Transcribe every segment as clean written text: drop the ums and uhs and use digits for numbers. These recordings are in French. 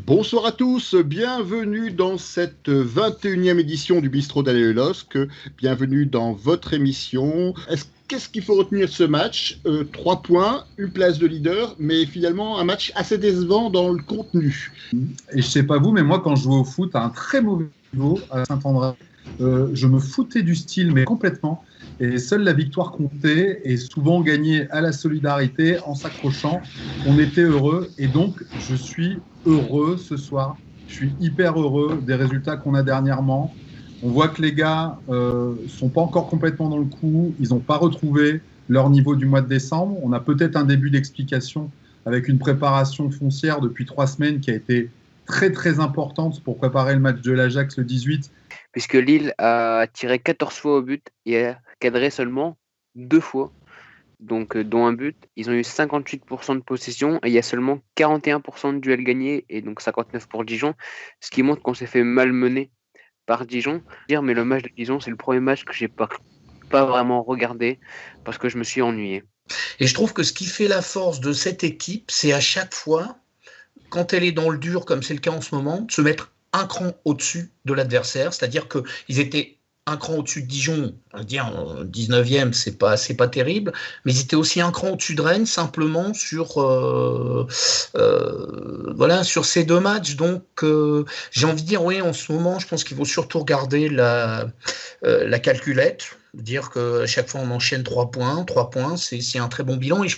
Bonsoir à tous, bienvenue dans cette 21e édition du Bistrot d'Alain Le Losc, bienvenue dans votre émission. Qu'est-ce qu'il faut retenir de ce match 3 points, une place de leader, mais finalement un match assez décevant dans le contenu. Et je sais pas vous, mais moi quand je jouais au foot à un très mauvais niveau à Saint-André, je me foutais du style, mais complètement. Et seule la victoire comptait, et souvent gagnée à la solidarité, en s'accrochant. On était heureux, et donc je suis heureux ce soir. Je suis hyper heureux des résultats qu'on a dernièrement. On voit que les gars sont pas encore complètement dans le coup. Ils n'ont pas retrouvé leur niveau du mois de décembre. On a peut-être un début d'explication avec une préparation foncière depuis 3 semaines qui a été très très importante pour préparer le match de l'Ajax le 18. Puisque Lille a tiré 14 fois au but et a cadré seulement 2 fois, donc dont un but. Ils ont eu 58% de possession et il y a seulement 41% de duels gagnés et donc 59 pour Dijon, ce qui montre qu'on s'est fait malmener par Dijon. Mais le match de Dijon, c'est le premier match que j'ai pas vraiment regardé parce que je me suis ennuyé. Et je trouve que ce qui fait la force de cette équipe, c'est à chaque fois, quand elle est dans le dur, comme c'est le cas en ce moment, de se mettre un cran au-dessus de l'adversaire. C'est-à-dire qu'ils étaient un cran au-dessus de Dijon, on va dire 19e, c'est pas terrible, mais ils étaient aussi un cran au-dessus de Rennes, simplement sur sur ces 2 matchs. Donc j'ai envie de dire, oui, en ce moment, je pense qu'il faut surtout regarder la calculette, dire qu'à chaque fois on enchaîne 3 points, c'est un très bon bilan, et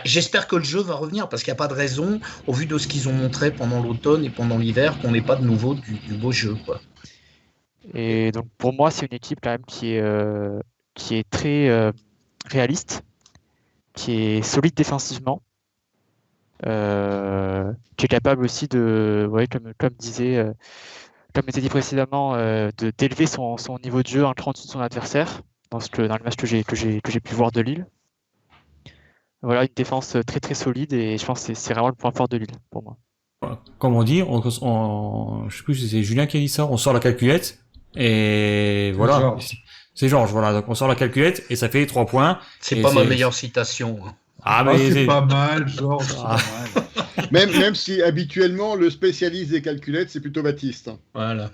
j'espère que le jeu va revenir, parce qu'il n'y a pas de raison, au vu de ce qu'ils ont montré pendant l'automne et pendant l'hiver, qu'on n'ait pas de nouveau du beau jeu, quoi. Et donc pour moi, c'est une équipe quand même qui est très réaliste, qui est solide défensivement, qui est capable aussi comme était dit précédemment, d'élever son niveau de jeu un cran en dessous de son adversaire dans le match que j'ai pu voir de Lille. Voilà, une défense très très solide, et je pense que c'est vraiment le point fort de Lille pour moi. Comme on dit, je sais plus si c'est Julien qui a dit ça, on sort la calculette et voilà. Georges. C'est Georges, voilà. Donc on sort la calculette et ça fait 3 points. C'est pas ma meilleure citation. C'est pas mal, Georges. Même si habituellement le spécialiste des calculettes, c'est plutôt Baptiste. Voilà.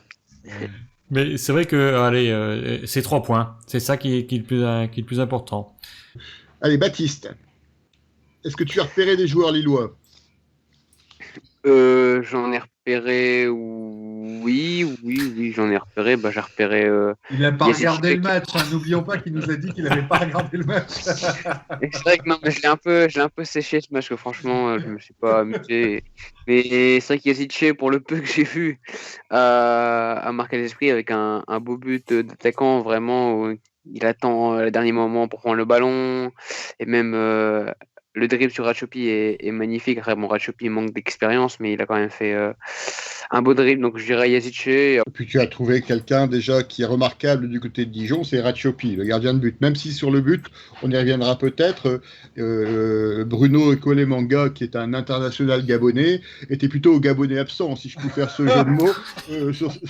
Mais c'est vrai que, c'est 3 points. C'est ça qui est le plus important. Allez, Baptiste, est-ce que tu as repéré des joueurs lillois ? J'en ai repéré, oui, j'en ai repéré. J'ai repéré. Il n'a pas regardé le match. N'oublions pas qu'il nous a dit qu'il n'avait pas regardé le match. C'est vrai que non, mais je l'ai un peu séché ce match, que franchement, je me suis pas amusé. Mais c'est vrai qu'Yazice, pour le peu que j'ai vu, a marqué l'esprit avec un beau but d'attaquant, vraiment. Où il attend le dernier moment pour prendre le ballon, et même. Le dribble sur Ratchopi est magnifique. Après, Ratchopi manque d'expérience, mais il a quand même fait un beau dribble. Donc, je dirais Yazice. Et puis, tu as trouvé quelqu'un déjà qui est remarquable du côté de Dijon, c'est Ratchopi, le gardien de but. Même si sur le but, on y reviendra peut-être, Bruno Ekolemanga, qui est un international gabonais, était plutôt au Gabonais absent, si je peux faire ce jeu de mots,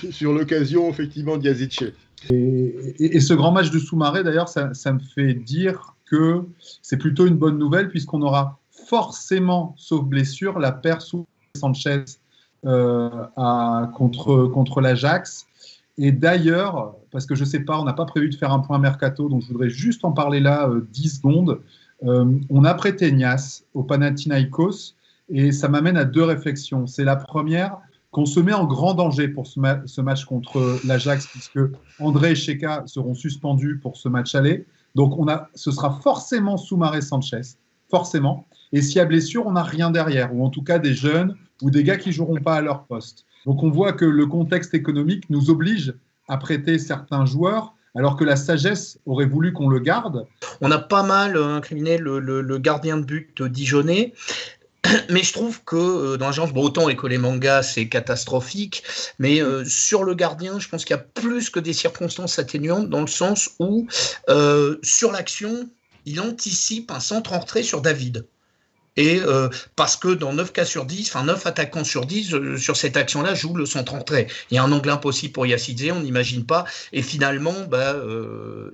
sur l'occasion, effectivement, de Yazice. Et ce grand match de Soumaré, d'ailleurs, ça me fait dire que c'est plutôt une bonne nouvelle, puisqu'on aura forcément, sauf blessure, la paire sous Sanchez contre l'Ajax. Et d'ailleurs, parce que je ne sais pas, on n'a pas prévu de faire un point mercato, donc je voudrais juste en parler là 10 secondes. On a prêté Nias au Panathinaikos, et ça m'amène à 2 réflexions. C'est la première, qu'on se met en grand danger pour ce match contre l'Ajax, puisque André et Cheka seront suspendus pour ce match aller. Donc, ce sera forcément Soumaré Sanchez, forcément. Et s'il y a blessure, on n'a rien derrière, ou en tout cas des jeunes ou des gars qui ne joueront pas à leur poste. Donc, on voit que le contexte économique nous oblige à prêter certains joueurs, alors que la sagesse aurait voulu qu'on le garde. On a pas mal incriminé le gardien de but dijonnais. Mais je trouve que dans l'agence, autant Ekolemanga, c'est catastrophique, mais sur le gardien, je pense qu'il y a plus que des circonstances atténuantes, dans le sens où, sur l'action, il anticipe un centre entré sur David. Et parce que dans 9 cas sur 10, 9 attaquants sur 10 sur cette action-là jouent le centre entré. Il y a un angle impossible pour Yacidze, on n'imagine pas. Et finalement,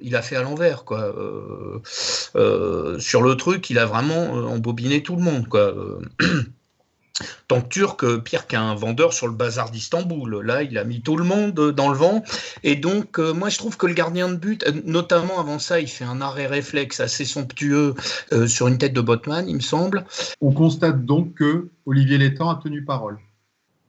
il a fait à l'envers, quoi. Sur le truc, il a vraiment embobiné tout le monde, quoi. Tank Turc, pire qu'un vendeur sur le bazar d'Istanbul. Là, il a mis tout le monde dans le vent. Et donc, moi, je trouve que le gardien de but, notamment avant ça, il fait un arrêt réflexe assez somptueux sur une tête de Botman, il me semble. On constate donc que Olivier Létang a tenu parole.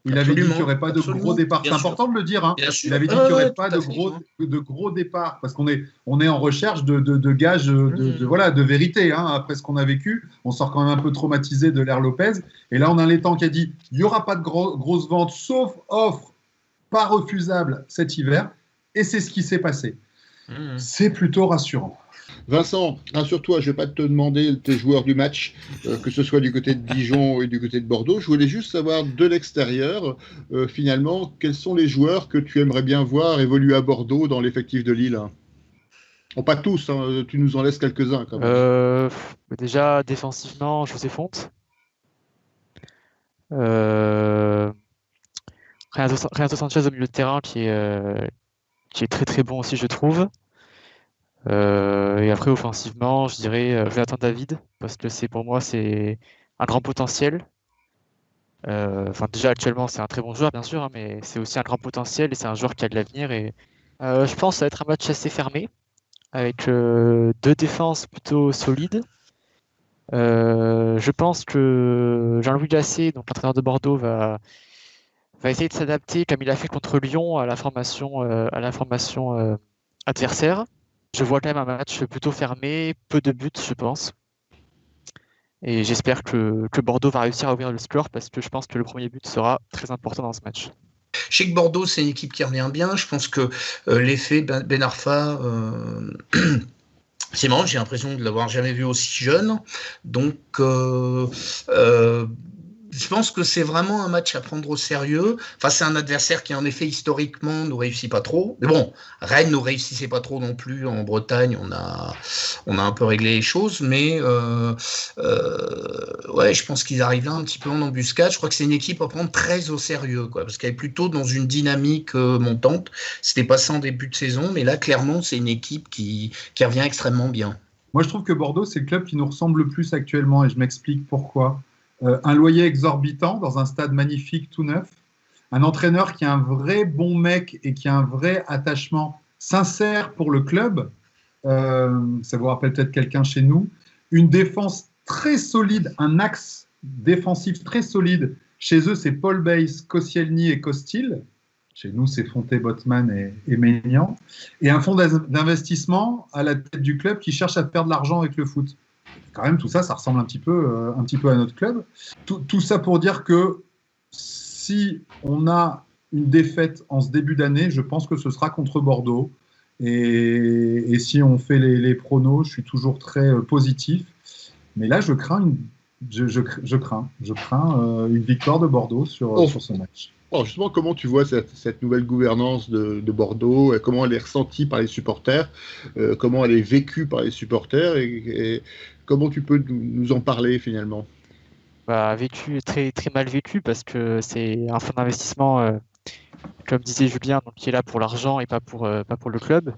Il avait dit qu'il n'y aurait pas de gros départ. C'est important de le dire. Hein. Il avait dit qu'il n'y aurait pas de gros départ parce qu'on est en recherche de gages de vérité. Hein. Après ce qu'on a vécu, on sort quand même un peu traumatisé de l'ère Lopez. Et là, on a Létang qui a dit il n'y aura pas de grosses ventes sauf offre pas refusable cet hiver. Et c'est ce qui s'est passé. C'est plutôt rassurant. Vincent, rassure-toi, je ne vais pas te demander tes joueurs du match, que ce soit du côté de Dijon et du côté de Bordeaux. Je voulais juste savoir de l'extérieur, finalement, quels sont les joueurs que tu aimerais bien voir évoluer à Bordeaux dans l'effectif de Lille. Bon, pas tous, hein, tu nous en laisses quelques-uns quand même. Déjà, défensivement, José Fonte. Renato Sanchez au milieu de terrain qui est très très bon aussi, je trouve. Et après, offensivement, je dirais Jonathan David, parce que pour moi, c'est un grand potentiel. Déjà, actuellement, c'est un très bon joueur, bien sûr, hein, mais c'est aussi un grand potentiel et c'est un joueur qui a de l'avenir. Et je pense que ça va être un match assez fermé, avec 2 défenses plutôt solides. Je pense que Jean-Louis Gasset, donc l'entraîneur de Bordeaux, va essayer de s'adapter, comme il a fait contre Lyon, à la formation adversaire. Je vois quand même un match plutôt fermé, peu de buts, je pense. Et j'espère que Bordeaux va réussir à ouvrir le score parce que je pense que le premier but sera très important dans ce match. Je sais que Bordeaux, c'est une équipe qui revient bien. Je pense que l'effet Ben Arfa, c'est marrant, j'ai l'impression de l'avoir jamais vu aussi jeune. Donc, je pense que c'est vraiment un match à prendre au sérieux. Enfin, c'est un adversaire qui, en effet, historiquement, ne réussit pas trop. Mais bon, Rennes ne réussissait pas trop non plus. En Bretagne, on a un peu réglé les choses. Mais ouais, je pense qu'ils arrivent là un petit peu en embuscade. Je crois que c'est une équipe à prendre très au sérieux, quoi, parce qu'elle est plutôt dans une dynamique montante. C'était pas ça en début de saison, mais là, clairement, c'est une équipe qui revient extrêmement bien. Moi, je trouve que Bordeaux, c'est le club qui nous ressemble le plus actuellement, et je m'explique pourquoi. Un loyer exorbitant dans un stade magnifique tout neuf, un entraîneur qui est un vrai bon mec et qui a un vrai attachement sincère pour le club, ça vous rappelle peut-être quelqu'un chez nous, une défense très solide, un axe défensif très solide. Chez eux, c'est Paul Bays, Koscielny et Costil. Chez nous, c'est Fonté, Botman et Maignan. Et un fonds d'investissement à la tête du club qui cherche à faire de l'argent avec le foot. Quand même, tout ça, ça ressemble un petit peu à notre club. Tout ça pour dire que si on a une défaite en ce début d'année, je pense que ce sera contre Bordeaux. Et si on fait les pronos, je suis toujours très positif. Mais là, je crains une victoire de Bordeaux sur ce match. Alors justement, comment tu vois cette nouvelle gouvernance de Bordeaux, comment elle est ressentie par les supporters, comment elle est vécue par les supporters et comment tu peux nous en parler finalement? Vécu, très, très mal vécu parce que c'est un fonds d'investissement, comme disait Julien, donc, qui est là pour l'argent et pas pour le club.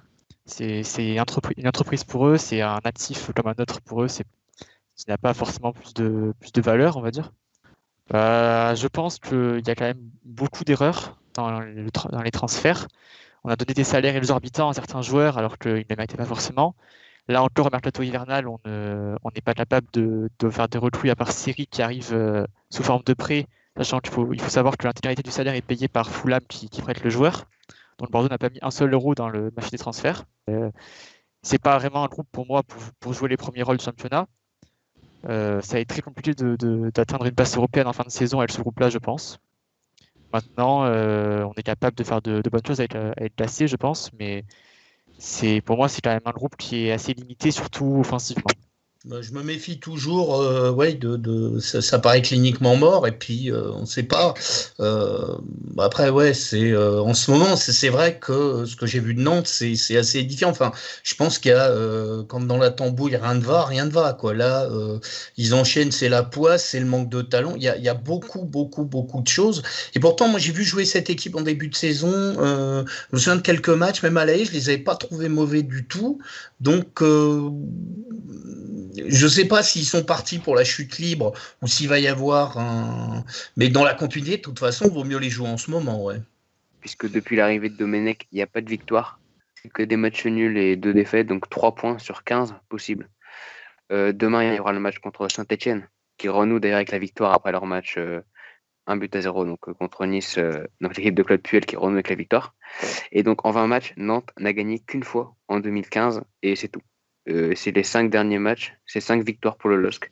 C'est une entreprise pour eux, c'est un actif comme un autre pour eux, qui n'a pas forcément plus de valeur, on va dire. Je pense qu'il y a quand même beaucoup d'erreurs dans les transferts. On a donné des salaires exorbitants à certains joueurs alors qu'ils ne les méritaient pas forcément. Là encore, au mercato hivernal, on n'est pas capable de faire des recrues à part Siri qui arrive sous forme de prêt, sachant qu'il faut savoir que l'intégralité du salaire est payée par Fulham qui prête le joueur. Donc Bordeaux n'a pas mis un seul euro dans le marché des transferts. C'est pas vraiment un groupe pour moi pour jouer les premiers rôles du championnat. Ça va être très compliqué d'atteindre une place européenne en fin de saison avec ce groupe-là, je pense. Maintenant, on est capable de faire de bonnes choses avec l'AC, je pense, mais pour moi, c'est quand même un groupe qui est assez limité, surtout offensivement. Je me méfie toujours, ça paraît cliniquement mort et puis on ne sait pas. Après, ouais, c'est en ce moment, c'est vrai que ce que j'ai vu de Nantes, c'est assez édifiant. Enfin, je pense qu'il y a quand dans la tambouille rien ne va quoi. Là, ils enchaînent, c'est la poisse, c'est le manque de talent. Il y a beaucoup de choses. Et pourtant, moi, j'ai vu jouer cette équipe en début de saison. Je me souviens de quelques matchs, même à l'AE, je les avais pas trouvés mauvais du tout. Donc je sais pas s'ils sont partis pour la chute libre ou s'il va y avoir un. Mais dans la continuité, de toute façon, il vaut mieux les jouer en ce moment, ouais. Puisque depuis l'arrivée de Domenech, il n'y a pas de victoire, que des matchs nuls et 2 défaites, donc 3 points sur 15 possibles. Demain, il y aura le match contre Saint-Etienne, qui renoue d'ailleurs avec la victoire après leur match 1-0, donc contre Nice, donc l'équipe de Claude Puel qui renoue avec la victoire. Et donc en 20 matchs, Nantes n'a gagné qu'une fois en 2015, et c'est tout. C'est les 5 derniers matchs, c'est 5 victoires pour le LOSC.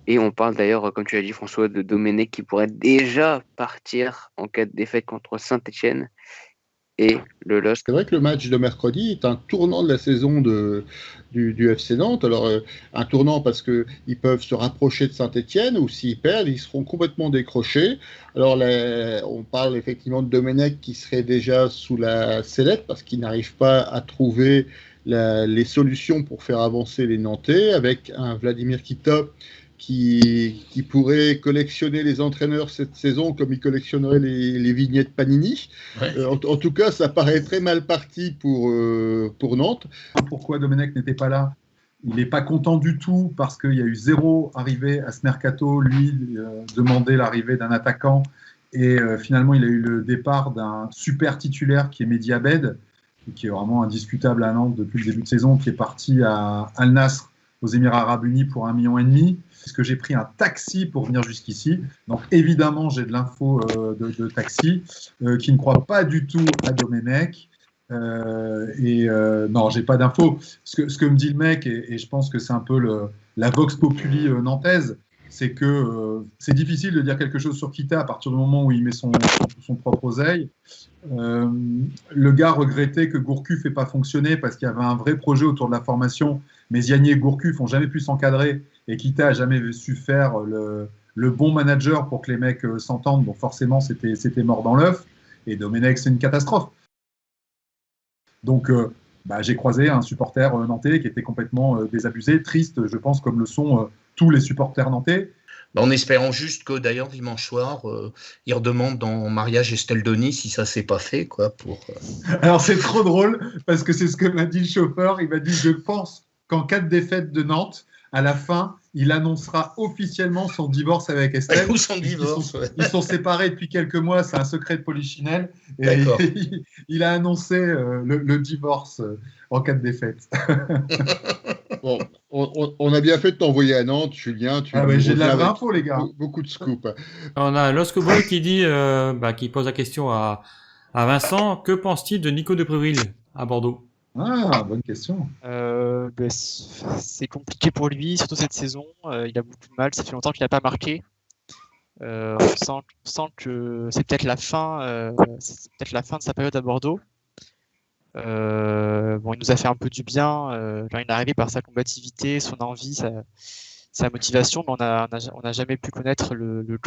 Et on parle d'ailleurs, comme tu l'as dit François, de Domenech qui pourrait déjà partir en cas de défaite contre Saint-Etienne et le LOSC. C'est vrai que le match de mercredi est un tournant de la saison du FC Nantes. Alors, un tournant parce qu'ils peuvent se rapprocher de Saint-Etienne, ou s'ils perdent, ils seront complètement décrochés. Alors, on parle effectivement de Domenech qui serait déjà sous la sellette parce qu'il n'arrive pas à trouver les solutions pour faire avancer les Nantais, avec un Vladimir Kita qui pourrait collectionner les entraîneurs cette saison comme il collectionnerait les vignettes Panini. Ouais. En tout cas, ça paraît très mal parti pour Nantes. Pourquoi Domenech n'était pas là? Il n'est pas content du tout parce qu'il y a eu 0 arrivée à ce mercato. Lui demandait l'arrivée d'un attaquant et finalement il a eu le départ d'un super titulaire qui est Mehdi Abed, qui est vraiment indiscutable à Nantes depuis le début de saison, qui est parti à Al Nassr aux Émirats Arabes Unis pour 1,5 million. Parce que j'ai pris un taxi pour venir jusqu'ici. Donc évidemment, j'ai de l'info de taxi qui ne croit pas du tout à Domenech. Non, j'ai pas d'info. Ce que me dit le mec, et je pense que c'est un peu la vox populi nantaise, c'est que c'est difficile de dire quelque chose sur Kita à partir du moment où il met son propre oseille. Le gars regrettait que Gourcuff n'ait pas fonctionné parce qu'il y avait un vrai projet autour de la formation, mais Ziani et Gourcuff n'ont jamais pu s'encadrer et Kita n'a jamais su faire le bon manager pour que les mecs s'entendent. Donc forcément, c'était mort dans l'œuf. Et Domenech, c'est une catastrophe. Donc, j'ai croisé un supporter nantais qui était complètement désabusé, triste, je pense, comme le sont tous les supporters nantais. En espérant juste que d'ailleurs dimanche soir, il redemande dans Mariage Estelle Denis si ça s'est pas fait, quoi. Alors c'est trop drôle parce que c'est ce que m'a dit le chauffeur. Il m'a dit je pense qu'en cas de défaite de Nantes, à la fin, il annoncera officiellement son divorce avec Estelle. Ou son divorce. Ils sont séparés depuis quelques mois, c'est un secret de Polichinelle. Et il a annoncé le divorce en cas de défaite. Bon, on a bien fait de t'envoyer à Nantes, Julien. J'ai de la vraie info, les gars. Beaucoup de scoop. On a Lost Boy qui dit, qui pose la question à Vincent, que pense-t-il de Nico de Préville à Bordeaux? Ah, bonne question. C'est compliqué pour lui, surtout cette saison. Il a beaucoup de mal, ça fait longtemps qu'il n'a pas marqué. On sent que c'est peut-être la fin de sa période à Bordeaux. Il nous a fait un peu du bien. Il est arrivé par sa combativité, son envie, sa motivation, mais on n'a jamais pu connaître le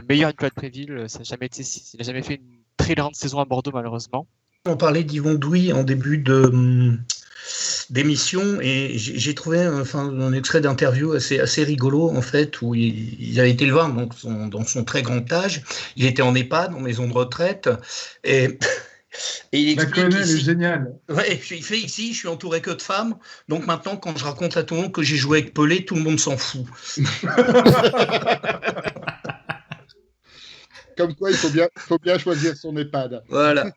meilleur Nicolas de Préville. Il n'a jamais fait une très grande saison à Bordeaux, malheureusement. On parlait d'Yvon Douy en début d'émission et j'ai trouvé un extrait d'interview assez rigolo en fait où il avait été le voir dans son très grand âge. Il était en EHPAD, en maison de retraite et il explique elle est géniale. Ouais, il fait ici, je suis entouré que de femmes, donc maintenant quand je raconte à tout le monde que j'ai joué avec Pelé, tout le monde s'en fout. Comme quoi, il faut bien choisir son EHPAD. Voilà.